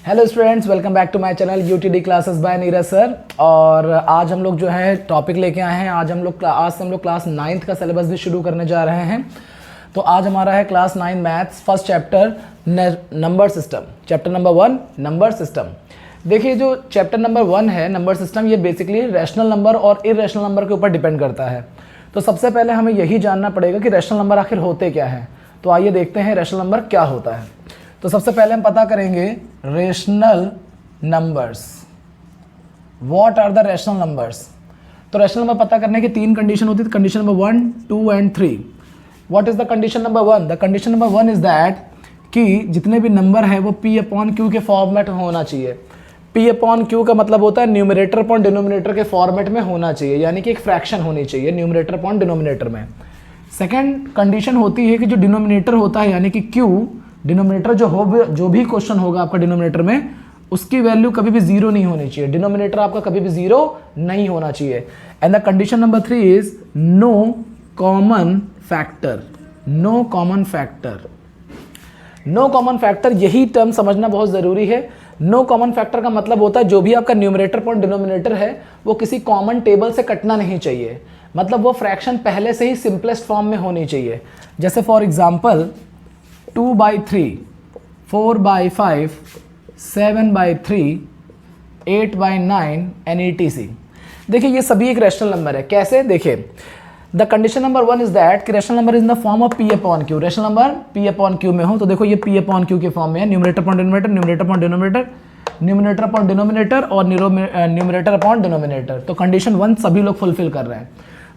Hello students, welcome back to my channel UTD classes by Neeraj sir. और आज हम लोग जो है टॉपिक लेके आए हैं। आज से हम लोग क्लास 9th का सिलेबस भी शुरू करने जा रहे हैं। तो आज हमारा है class 9 maths first chapter number system, chapter number 1 number system. देखिए, जो चैप्टर नंबर 1 है नंबर सिस्टम, ये बेसिकली रैशनल नंबर और इरेशनल नंबर के ऊपर डिपेंड करता है। तो सबसे पहले हमें यही जानना पड़ेगा कि रैशनल नंबर आखिर होते क्या हैं। तो आइए देखते हैं रैशनल नंबर क्या होता है। तो सबसे पहले हम पता करेंगे rational numbers. What are the rational numbers. तो रैशनल नंबर पता करने की 3 कंडीशन होती है। Condition number 1, 2 and 3। What is the condition number 1? The condition number 1 is that कि जितने भी नंबर है वो P अपॉन Q के फॉर्मेट में होना चाहिए। P अपॉन Q का मतलब होता है न्यूमरेटर अपॉन डिनोमिनेटर के फॉर्मेट में होना चाहिए, यानी कि एक फ्रैक्शन होनी चाहिए न्यूमरेटर अपॉन डिनोमिनेटर में। सेकेंड कंडीशन होती है कि जो डिनोमिनेटर होता है यानी कि Q, डिनोमिनेटर जो भी क्वेश्चन होगा आपका डिनोमिनेटर में, उसकी वैल्यू कभी भी 0 नहीं होनी चाहिए। डिनोमिनेटर आपका कभी भी 0 नहीं होना चाहिए। And the condition number 3 is no common factor. No common factor, no common factor, यही टर्म समझना बहुत ज़रूरी है। नो कॉमन फैक्टर का मतलब होता है जो भी आपका न्यूमरेटर पॉइंट डिनोमिनेटर है वो किसी कॉमन टेबल से कटना नहीं चाहिए। मतलब वो फ्रैक्शन पहले से ही सिंपलेस्ट फॉर्म में होनी चाहिए। जैसे फॉर एग्जाम्पल 2/3, 4/5, 7/3, 8/9 एंड etc। देखिए, ये सभी एक रैशनल नंबर है। कैसे? देखिए, the condition number 1 is that कि rational number is in the form of P upon Q। Rational number P upon Q में हो तो देखो ये P अपॉन Q के फॉर्म में है। Numerator upon denominator, numerator upon denominator, numerator upon denominator और न्यूमरेटर अपॉन डिनोमिनेटर। तो कंडीशन 1 सभी लोग फुलफिल कर रहे हैं।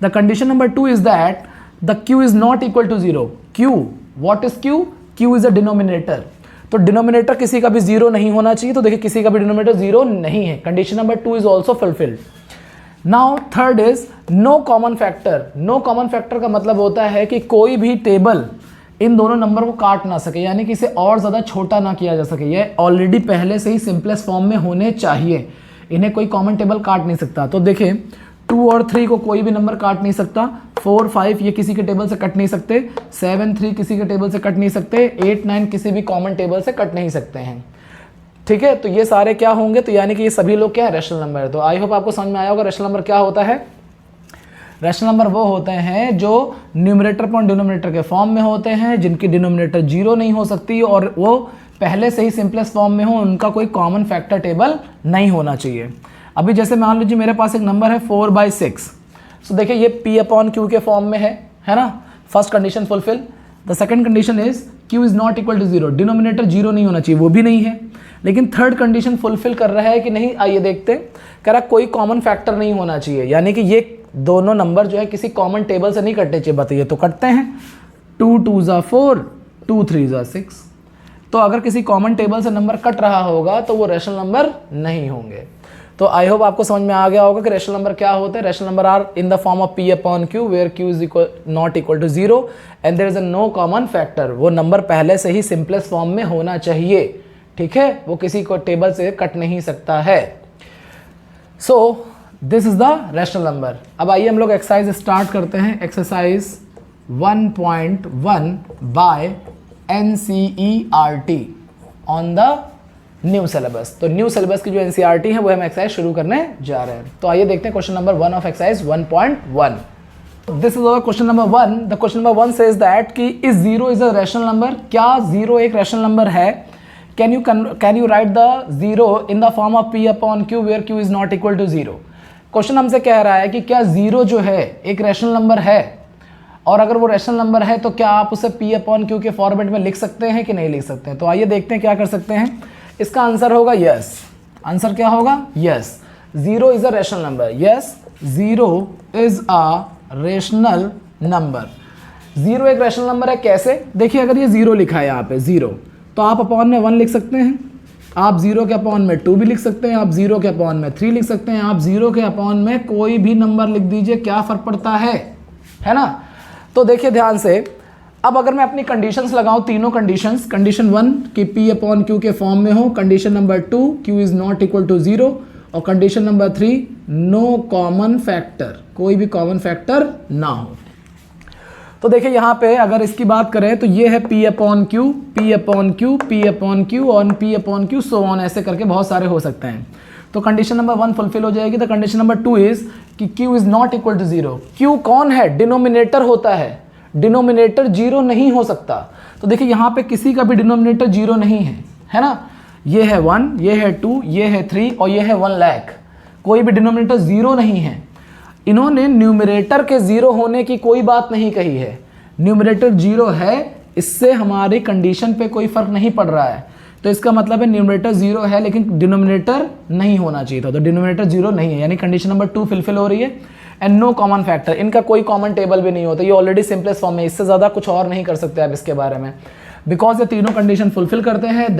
The condition number 2 is that the Q is not equal to 0। Q, what is Q? Q is a denominator. तो denominator किसी का भी 0 नहीं होना चाहिए। तो देखिए, किसी का भी डिनोमिनेटर 0 नहीं है। Condition number 2 is also fulfilled. Now third is no common factor. No common factor का मतलब होता है कि कोई भी टेबल इन दोनों नंबर को काट ना सके, यानी कि इसे और ज़्यादा छोटा ना किया जा सके। ये ऑलरेडी पहले से ही सिंपलेस्ट फॉर्म में होने चाहिए। इन्हें कोई कॉमन टेबल काट नहीं सकता। तो देखिए, 2 और 3 को कोई भी नंबर काट नहीं सकता। 4, 5 ये किसी के टेबल से कट नहीं सकते। 7, 3 किसी के टेबल से कट नहीं सकते। 8, 9 किसी भी कॉमन टेबल से कट नहीं सकते हैं। ठीक है, तो ये सारे क्या होंगे? तो यानी कि ये सभी लोग क्या है? रैशनल नंबर है। तो आई होप आपको समझ में आया होगा रैशनल नंबर क्या होता है। रैशनल नंबर वो होते हैं जो न्यूमरेटर अपॉन डिनोमिनेटर के फॉर्म में होते हैं, जिनकी डिनोमिनेटर 0 नहीं हो सकती और वो पहले से ही सिंपलेस्ट फॉर्म में हो, उनका कोई कॉमन फैक्टर टेबल नहीं होना चाहिए। अभी जैसे मान लीजिए मेरे पास एक नंबर है 4/6। तो देखिए, ये P अपॉन Q के फॉर्म में है ना। First condition fulfil. The second condition is Q is not equal to 0। Denominator 0 नहीं होना चाहिए, वो भी नहीं है। लेकिन थर्ड कंडीशन फुलफिल कर रहा है कि नहीं, आइए देखते। कह रहा कोई कॉमन फैक्टर नहीं होना चाहिए, यानी कि ये दोनों नंबर जो है किसी कॉमन टेबल से नहीं कटने चाहिए। बताइए, तो कटते हैं। 2 2 ज़ा 4, 2 3 ज़ा 6। तो अगर किसी कॉमन टेबल से नंबर कट रहा होगा तो वो रैशनल नंबर नहीं होंगे। तो आई होप आपको समझ में आ गया होगा कि रैशनल नंबर क्या होते हैं। Rational number are in the form of P upon Q where Q is not equal to 0 and there is a no common factor. वो नंबर पहले से ही सिंपलेस्ट फॉर्म में होना चाहिए। ठीक है, वो किसी को टेबल से कट नहीं सकता है। So this is the rational number. अब आइए हम लोग एक्सरसाइज स्टार्ट करते हैं। Exercise 1.1 by NCERT on the new syllabus. तो न्यू सिलेबस की जो NCERT है वो हम एक्सरसाइज शुरू करने जा रहे हैं। तो आइए देखते हैं question number 1 of exercise 1.1। This is our question number 1। The question number 1 says that कि is 0 is a rational number. क्या 0 एक रैशनल नंबर है? Can you write the 0 in the form of P upon Q where Q is not equal to 0। Question हमसे कह रहा है कि क्या 0 जो है एक रैशनल नंबर है, और अगर वो रैशनल नंबर है तो क्या आप उसे P अपॉन Q के फॉर्मेट में लिख सकते हैं कि नहीं लिख सकते हैं। तो आइए देखते हैं क्या कर सकते हैं। इसका आंसर होगा यस। आंसर क्या होगा? Yes. 0 is a rational number. Yes, 0 is a rational number. 0 एक रैशनल नंबर है। कैसे? देखिए, अगर ये 0 लिखा है यहाँ पे 0, तो आप अपॉन में 1 लिख सकते हैं। आप 0 के अपॉन में 2 भी लिख सकते हैं। आप 0 के अपॉन में 3 लिख सकते हैं। आप 0 के अपॉन में कोई भी नंबर लिख दीजिए, क्या फ़र्क पड़ता है ना। तो देखिए ध्यान से, अब अगर मैं अपनी कंडीशंस लगाऊं, तीनों कंडीशंस, कंडीशन 1 कि P अपॉन Q के फॉर्म में हो, condition number 2 Q is not equal to 0, और condition number 3 no common factor, कोई भी कॉमन फैक्टर ना हो। तो देखिए यहाँ पे अगर इसकी बात करें तो ये है P upon Q, P upon Q, P upon Q और P upon Q, so on, ऐसे करके बहुत सारे हो सकते हैं। तो कंडीशन नंबर 1 फुलफिल हो जाएगी। तो कंडीशन नंबर 2 इज कि Q is not equal to 0। Q कौन है? डिनोमिनेटर होता है, डिनोमिनेटर 0 नहीं हो सकता। तो देखिए यहाँ पे किसी का भी डिनोमिनेटर 0 नहीं है ना। ये है 1, ये है 2, ये है 3 और ये है 1 लाख। कोई भी डिनोमिनेटर 0 नहीं है। इन्होंने न्यूमरेटर के 0 होने की कोई बात नहीं कही है। न्यूमरेटर 0 है, इससे हमारी कंडीशन पे कोई फर्क नहीं पड़ रहा है। तो इसका मतलब है न्यूमरेटर 0 है लेकिन डिनोमिनेटर नहीं होना चाहिए था, तो डिनोमिनेटर 0 नहीं है, यानी कंडीशन नंबर 2 फुलफिल हो रही है। एंड नो कॉमन फैक्टर, इनका कोई कॉमन टेबल भी नहीं होता, ये ऑलरेडी सिंपलेस्ट फॉर्म है, इससे ज़्यादा कुछ और नहीं कर सकते आप इसके बारे में। बिकॉज ये तीनों कंडीशन फुलफिल करते हैं,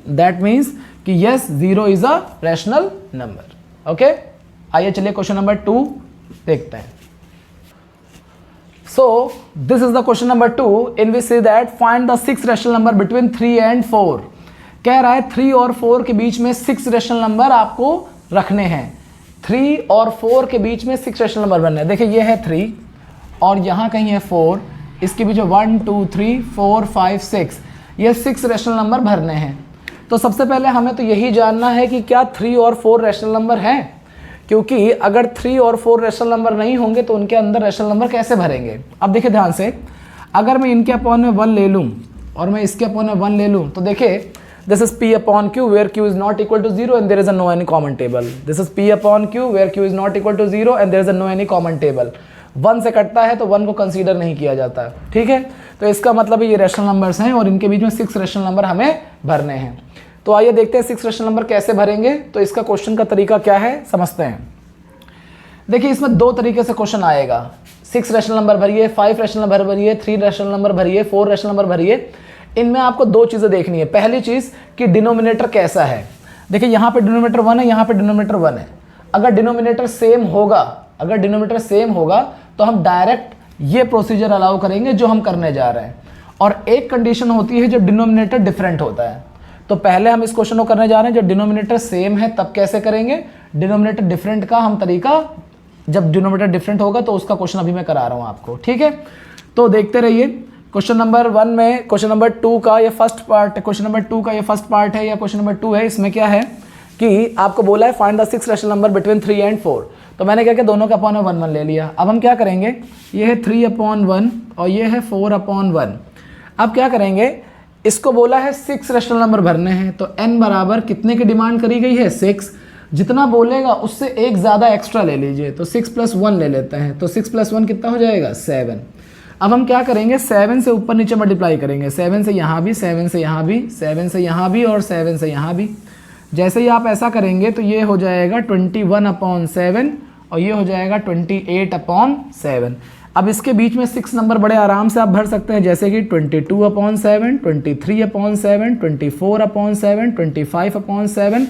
दैट मीन्स कि yes 0 is a rational number. Okay, आइए चलिए क्वेश्चन नंबर 2 देखते हैं। So this is the question number 2 in which say that find the 6 rational number between 3 and 4। कह रहा है 3 और 4 के बीच में 6 रैशनल नंबर आपको रखने हैं। 3 और 4 के बीच में 6 रैशनल नंबर बनने हैं। देखिए ये है 3 और यहाँ कहीं है 4, इसके बीच में 1 2 3 4 5 6, ये 6 रैशनल नंबर भरने हैं। तो सबसे पहले हमें तो यही जानना है कि क्या 3 और 4 रैशनल नंबर हैं, क्योंकि अगर 3 और 4 रैशनल नंबर नहीं होंगे तो उनके अंदर रैशनल नंबर कैसे भरेंगे। अब देखिए ध्यान से, अगर मैं इनके अपॉन में 1 ले लूँ और मैं इसके अपॉन में 1 ले लूँ तो देखिए this is P upon Q where Q is not equal to 0 and there is a no any common table. This is P upon Q where Q is not equal to 0 and there is a no any common table. 1 से कटता है तो 1 को consider नहीं किया जाता, ठीक है। तो इसका मतलब ये रैशनल नंबर्स हैं और इनके बीच में 6 रैशनल नंबर हमें भरने हैं। तो आइए देखते हैं 6 रैशनल नंबर कैसे भरेंगे। तो इसका क्वेश्चन का तरीका क्या है समझते हैं। देखिए इसमें 2 तरीके से क्वेश्चन आएगा। 6 रैशनल नंबर भरिए, 5 रैशनल नंबर भरिए, 3 रैशनल नंबर भरिए, 4 रैशनल नंबर भरिए। इनमें आपको 2 चीज़ें देखनी है। पहली चीज़ कि डिनोमिनेटर कैसा है। देखिए यहाँ पे डिनोमिनेटर 1 है, यहाँ पे डिनोमिनेटर 1 है। अगर डिनोमिनेटर सेम होगा तो हम डायरेक्ट ये प्रोसीजर अलाउ करेंगे जो हम करने जा रहे हैं। और एक कंडीशन होती है जब डिनोमिनेटर डिफरेंट होता है। तो पहले हम इस क्वेश्चन को करने जा रहे हैं जब डिनोमिनेटर सेम है तब कैसे करेंगे। डिनोमिनेटर डिफरेंट का हम तरीका, जब डिनोमिनेटर डिफरेंट होगा तो उसका क्वेश्चन अभी मैं करा रहा हूं आपको, ठीक है। तो देखते रहिए। क्वेश्चन नंबर 1 में, क्वेश्चन नंबर 2 का ये फर्स्ट पार्ट, क्वेश्चन नंबर 2 का ये फर्स्ट पार्ट है या क्वेश्चन नंबर 2 है। इसमें क्या है कि आपको बोला है find the 6 rational number between 3 and 4। तो मैंने क्या किया, दोनों के अपॉन में 1 1 ले लिया। अब हम क्या करेंगे, ये है 3 अपॉन 1 और ये है 4 अपॉन 1। अब क्या करेंगे, इसको बोला है 6 रैशनल नंबर भरने हैं। तो n बराबर कितने की डिमांड करी गई है, 6। जितना बोलेगा उससे एक ज़्यादा एक्स्ट्रा ले लीजिए। तो 6 + 1 ले लेते हैं। तो 6 + 1 कितना हो जाएगा, 7। अब हम क्या करेंगे, 7 से ऊपर नीचे मल्टीप्लाई करेंगे। 7 से यहाँ भी, 7 से यहाँ भी, 7 से यहाँ भी और 7 से यहाँ भी। जैसे ही आप ऐसा करेंगे तो ये हो जाएगा 21/7 और ये हो जाएगा 28/7। अब इसके बीच में 6 नंबर बड़े आराम से आप भर सकते हैं, जैसे कि 22/7, 23/7, 24/7, 25/7,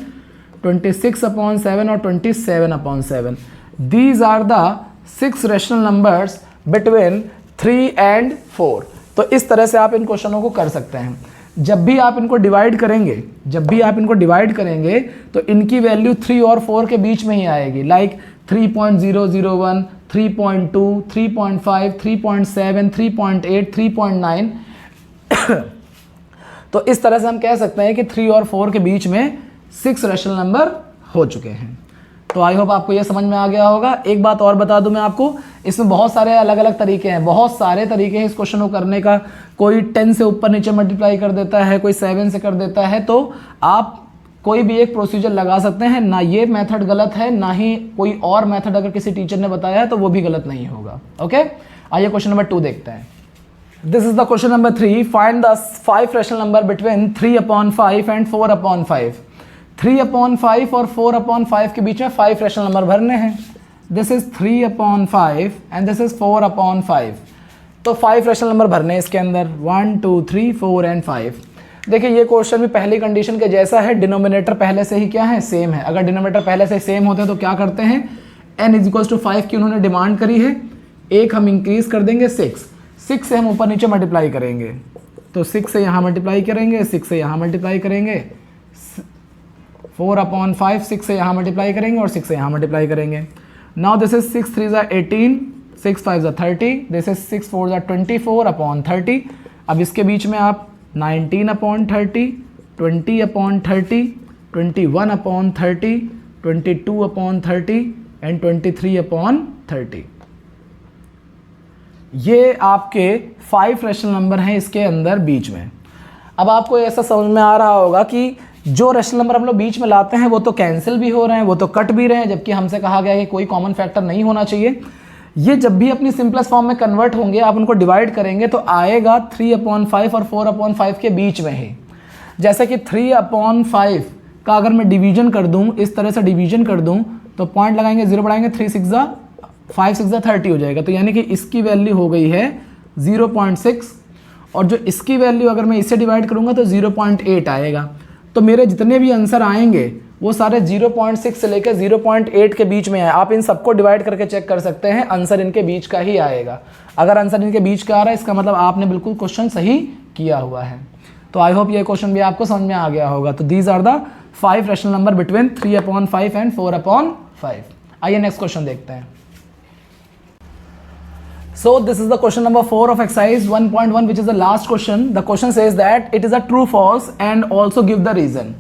26/7 और 27/7। These are the 6 rational numbers between 3 and 4। तो इस तरह से आप इन क्वेश्चनों को कर सकते हैं। जब भी आप इनको डिवाइड करेंगे तो इनकी वैल्यू 3 और 4 के बीच में ही आएगी। लाइक 3.001, 3.2, 3.5, 3.7, 3.8, 3.9। तो इस तरह से हम कह सकते हैं कि 3 और 4 के बीच में 6 रैशनल नंबर हो चुके हैं। तो आई होप आपको ये समझ में आ गया होगा। एक बात और बता दूं मैं आपको, इसमें बहुत सारे अलग अलग तरीके हैं, बहुत सारे तरीके हैं इस क्वेश्चन को करने का। कोई 10 से ऊपर नीचे मल्टीप्लाई कर देता है, कोई 7 से कर देता है। तो आप कोई भी एक प्रोसीजर लगा सकते हैं, ना ये मेथड गलत है ना ही कोई और मेथड अगर किसी टीचर ने बताया है तो वो भी गलत नहीं होगा। ओके, आइए क्वेश्चन नंबर 2 देखते हैं। This is the question number 3। Find the 5 rational number between 3/5 and 4/5। 3/5 और 4/5 के बीच में 5 रैशनल नंबर भरने हैं। This is 3/5 and this is 4/5। तो 5 रैशनल नंबर भरने हैं इसके अंदर, 1 2 3 4 एंड 5। देखिए ये क्वेश्चन भी पहली कंडीशन के जैसा है, डिनोमिनेटर पहले से ही क्या है, सेम है। अगर डिनोमिनेटर पहले से सेम होते हैं तो क्या करते हैं, n = 5 की उन्होंने डिमांड करी है, एक हम इंक्रीज कर देंगे 6 से हम ऊपर नीचे मल्टीप्लाई करेंगे। तो 6 से यहाँ मल्टीप्लाई करेंगे, 6 से यहाँ मल्टीप्लाई करेंगे, 4/5, 6 से यहाँ मल्टीप्लाई करेंगे और 6 से यहाँ मल्टीप्लाई करेंगे। Now this is 6 3 = 18, 6 5 30, this is 6 4 24 upon 30। अब इसके बीच में आप 19 upon 30, 20 upon 30, 21 upon 30, 22 upon 30 and 23 upon 30। ये आपके 5 रैशनल नंबर हैं इसके अंदर बीच में। अब आपको ऐसा समझ में आ रहा होगा कि जो रैशनल नंबर हम लोग बीच में लाते हैं वो तो कैंसिल भी हो रहे हैं, वो तो कट भी रहे हैं, जबकि हमसे कहा गया है कि कोई कॉमन फैक्टर नहीं होना चाहिए। ये जब भी अपनी सिंपलेस्ट फॉर्म में कन्वर्ट होंगे, आप उनको डिवाइड करेंगे तो आएगा 3/5 और 4/5 के बीच में ही। जैसे कि 3/5 का अगर मैं डिवीजन कर दूं, इस तरह से डिवीजन कर दूं, तो पॉइंट लगाएंगे, 0 बढ़ाएंगे, 3 6 5 6 30 हो जाएगा। तो यानी कि इसकी वैल्यू हो गई है 0.6, और जो इसकी वैल्यू अगर मैं इससे डिवाइड करूंगा तो 0.8 आएगा। तो मेरे जितने भी आंसर आएंगे वो सारे 0.6 से लेकर 0.8 के बीच में है। आप इन सबको डिवाइड करके चेक कर सकते हैं, आंसर इनके बीच का ही आएगा। अगर आंसर इनके बीच का आ रहा है इसका मतलब आपने बिल्कुल क्वेश्चन सही किया हुआ है। तो आई होप ये क्वेश्चन भी आपको समझ में आ गया होगा। तो these are the 5 rational number between 3/5 and 4/5। आइए नेक्स्ट क्वेश्चन देखते हैं। So this is the question number 4 of exercise 1.1, which is the last question. The question says that it is a true false and also give the reason.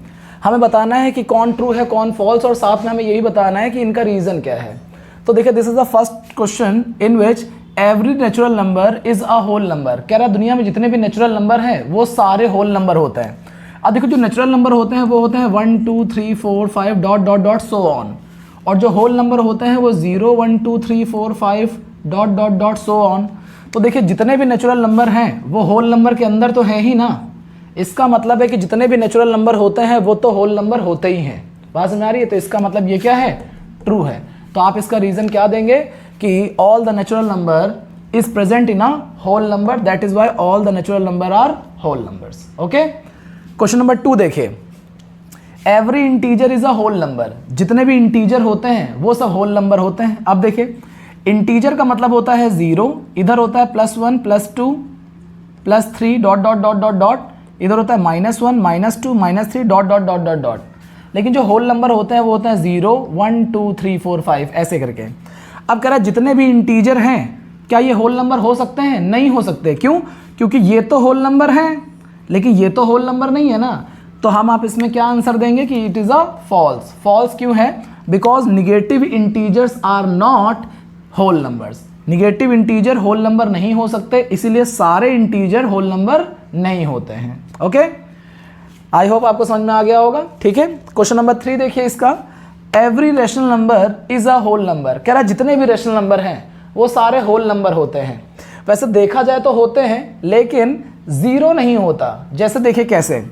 हमें बताना है कि कौन true है कौन फॉल्स, और साथ में हमें यही बताना है कि इनका रीजन क्या है। तो देखिए, this is the first question in which every natural number is a whole number. कह रहा है दुनिया में जितने भी नेचुरल नंबर हैं वो सारे होल नंबर होते हैं। अब देखो, जो नेचुरल नंबर होते हैं वो होते हैं 1 2 3 4 5 dot dot dot so on, और जो होल नंबर होते हैं वो 0 1 2 3 4 5 dot dot dot so on. तो देखिए, जितने भी नेचुरल नंबर हैं वो होल नंबर के अंदर तो है ही ना। इसका मतलब है कि जितने भी नेचुरल नंबर होते हैं वो तो होल नंबर होते ही हैं। बात समझ आ रही है? तो इसका मतलब ये क्या है? ट्रू है। तो आप इसका रीजन क्या देंगे कि all the natural number is present in a whole number, that is why all the natural number are whole numbers. Okay, question number 2 देखिए, every integer is a whole number. जितने भी इंटीजर होते हैं वो सब होल नंबर होते हैं। अब देखिए, इंटीजर का मतलब होता है 0, इधर होता है +1 +2 +3 dot dot dot dot dot, इधर होता है -1 -2 -3 dot dot dot dot dot. लेकिन जो होल नंबर होते हैं वो होते हैं 0 1 2 3 4 5 ऐसे करके। अब कह रहा है जितने भी इंटीजर हैं क्या ये होल नंबर हो सकते हैं? नहीं हो सकते। क्यों? क्योंकि ये तो होल नंबर है लेकिन ये तो होल नंबर नहीं है ना। तो हम आप इसमें क्या आंसर देंगे कि it is a false. False क्यों है? Because negative integers are not whole numbers. Negative integer whole number नहीं हो सकते, इसीलिए सारे इंटीजर होल नंबर नहीं होते हैं। ओके, आई होप आपको समझ में आ गया होगा। ठीक है, क्वेश्चन नंबर 3 देखिए इसका, every rational number is a whole number. कह रहा है जितने भी रैशनल नंबर हैं वो सारे होल नंबर होते हैं। वैसे देखा जाए तो होते हैं लेकिन जीरो नहीं होता। जैसे देखिए कैसे,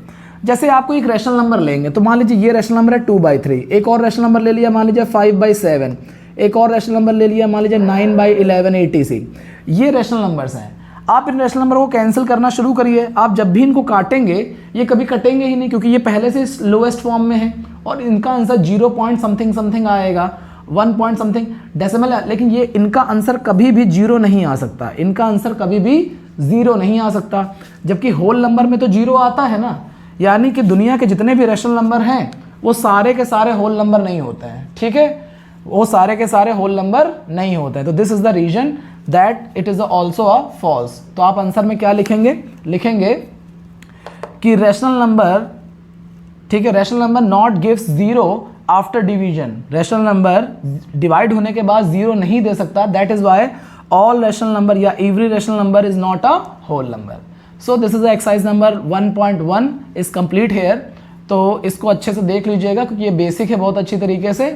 जैसे आपको एक रैशनल नंबर लेंगे तो मान लीजिए ये रैशनल नंबर है 2/3, एक और रैशनल नंबर ले लिया मान लीजिए 5/7, एक और रैशनल नंबर ले लिया मान लीजिए 9/11 80। ये रैशनल नंबर्स हैं। आप इन रैशनल नंबर को कैंसिल करना शुरू करिए। आप जब भी इनको काटेंगे ये कभी कटेंगे ही नहीं, क्योंकि ये पहले से लोएस्ट फॉर्म में है और इनका आंसर 0 पॉइंट समथिंग समथिंग आएगा, 1 पॉइंट समथिंग डेसिमल है। लेकिन ये इनका आंसर कभी भी 0 नहीं आ सकता, इनका आंसर कभी भी 0 नहीं आ सकता। जबकि होल नंबर में तो 0 आता है ना। यानी कि दुनिया के जितने भी रैशनल नंबर हैं वो सारे के सारे होल नंबर नहीं होते हैं। ठीक है, वो सारे के सारे होल नंबर नहीं होते हैं। तो this is the reason that it is also a false. तो आप आंसर में क्या लिखेंगे? लिखेंगे कि रैशनल नंबर, ठीक है, rational number not gives 0 after division. Rational number divide होने के बाद 0 नहीं दे सकता, that is why all rational number या every rational number is not a whole number. So this is the exercise number 1.1 is complete here. तो इसको अच्छे से देख लीजिएगा क्योंकि ये बेसिक है बहुत अच्छी तरीके से।